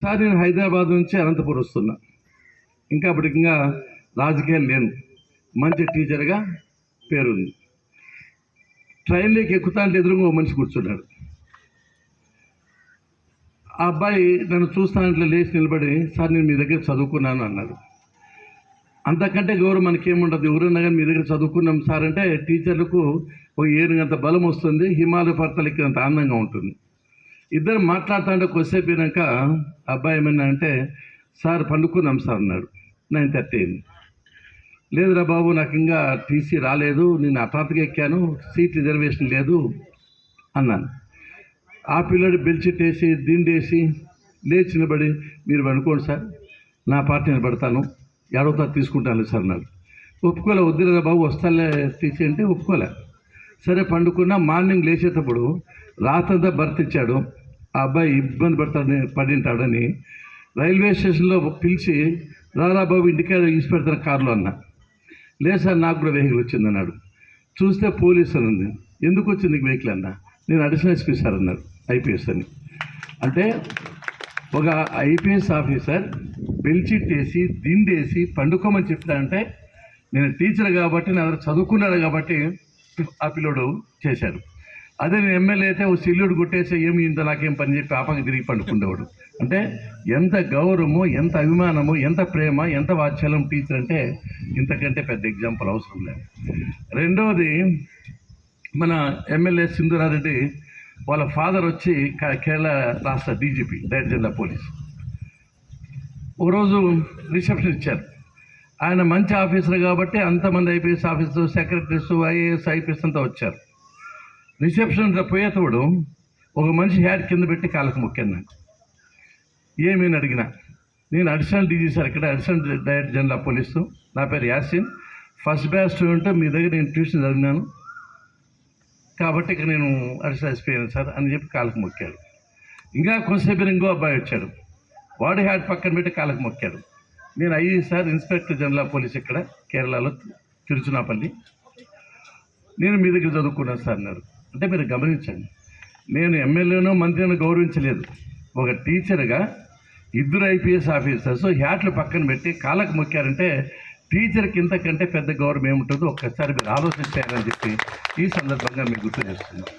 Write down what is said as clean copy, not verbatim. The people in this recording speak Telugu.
సార్ నేను హైదరాబాద్ నుంచి అనంతపురం వస్తున్నా. ఇంకా అప్పటికి రాజకీయాలు లేను, మంచి టీచర్గా పేరుంది. ట్రైన్లోకి ఎక్కుతాంటే ఎదురుగా మనిషి కూర్చున్నాడు. ఆ అబ్బాయి నన్ను చూస్తానంటే లేచి నిలబడి, సార్ నేను మీ దగ్గర చదువుకున్నాను అన్నాడు. అంతకంటే గౌరవం మనకేముండదు. ఎవరన్నా కానీ మీ దగ్గర చదువుకున్నాం సార్ అంటే టీచర్లకు ఒక ఏనుగంత బలం వస్తుంది, హిమాలయ పర్వతాలకి అంత ఆనందంగా ఉంటుంది. ఇద్దరు మాట్లాడుతుంటే కొద్దిసేపు అయినాక అబ్బాయి ఏమన్నా అంటే, సార్ పండుకున్నాం సార్ అన్నాడు. 9:30 అయింది. లేదురా బాబు, నాకు ఇంకా టీసీ రాలేదు, నేను హఠాత్తుగా ఎక్కాను, సీట్ రిజర్వేషన్ లేదు అన్నాను. ఆ పిల్లడు బెల్చిట్టేసి దిండేసి లేచి నిలబడి, మీరు అనుకోండి సార్, నా పార్టీ నిలబడతాను, ఎడవుతా తీసుకుంటాను సార్ అన్నాడు. ఒప్పుకోలే. వద్దురా బాబు, వస్తాలే టీసీ అంటే ఒప్పుకోలే. సరే పండుకున్నా. మార్నింగ్ లేచేటప్పుడు రాత్రంతా బర్త్ ఇచ్చాడు. ఆ అబ్బాయి ఇబ్బంది పడింటాడని రైల్వే స్టేషన్లో పిలిచి, రారా బాబు ఇంటికే ఈసి పెడతాను కారులో అన్న. లేదు సార్, నాకు కూడా వెహికల్ వచ్చింది అన్నాడు. చూస్తే పోలీసు అని ఉంది. ఎందుకు వచ్చింది నీకు వెహికల్ అన్న? నేను అడిషనల్ ఎస్పీ సార్ అన్నాడు, ఐపీఎస్ అని. అంటే ఒక ఐపీఎస్ ఆఫీసర్ బెల్చిట్టేసి దిండేసి పండుకోమని చెప్తానంటే, నేను టీచర్ కాబట్టి నా దగ్గర చదువుకున్నాడు కాబట్టి ఆ పిల్లోడు చేశాడు. అదే నేను ఎమ్మెల్యే అయితే ఓ సిల్లుడు కొట్టేసి ఏమి ఇంత నాకేం పని చెప్పి ఆపంగా తిరిగి పండుకుండేవాడు. అంటే ఎంత గౌరవము, ఎంత అభిమానము, ఎంత ప్రేమ, ఎంత వాత్సల్యం టీచర్ అంటే ఇంతకంటే పెద్ద ఎగ్జాంపుల్ అవసరం లేదు. రెండవది, మన ఎమ్మెల్యే సింధూరారెడ్డి వాళ్ళ ఫాదర్ వచ్చి కేరళ రాష్ట్ర డీజీపీ, డైరెక్టర్ జనరల్ పోలీస్. ఒకరోజు రిసెప్షన్ ఇచ్చారు. ఆయన మంచి ఆఫీసర్ కాబట్టి అంతమంది IPS officer, secretaries, IAS, IPS అంతా వచ్చారు. రిసెప్షన్ పోయేటప్పుడు ఒక మనిషి హ్యాడ్ కింద పెట్టి కాళ్ళకు మొక్కాను. నాకు ఏమని అడిగినా, నేను అడిషనల్ డీజీ సార్, ఇక్కడ అడిషనల్ డైరెక్టర్ జనరల్ పోలీసు, నా పేరు యాసిన్, ఫస్ట్ బ్యాచ్ స్టూడెంట్, మీ దగ్గర నేను ట్యూషన్ చదివినాను కాబట్టి ఇక్కడ నేను అడిషనల్ ఎస్పీ అయినా సార్ అని చెప్పి కాళ్ళకు మొక్కాడు. ఇంకా కొంతసేపు ఇంకో అబ్బాయి వచ్చాడు, వాడి హ్యాడ్ పక్కన పెట్టి కాళ్ళకు మొక్కాడు. నేను అయ్యి సార్ ఇన్స్పెక్టర్ జనరల్ పోలీస్ ఇక్కడ కేరళలో తిరుచునాపల్లి, నేను మీ దగ్గర చదువుకున్నాను సార్ అన్నారు. అంటే మీరు గమనించండి, నేను ఎమ్మెల్యేనో మంత్రినో గౌరవించలేదు. ఒక టీచర్గా ఇద్దరు ఐపీఎస్ ఆఫీసర్స్ హ్యాట్లు పక్కన పెట్టి కాళ్ళకు మొక్కారంటే టీచర్కి ఇంతకంటే పెద్ద గౌరవం ఏముంటుందో ఒక్కసారి మీరు ఆలోచించారని చెప్పి ఈ సందర్భంగా మీకు గుర్తు చేస్తున్నాను.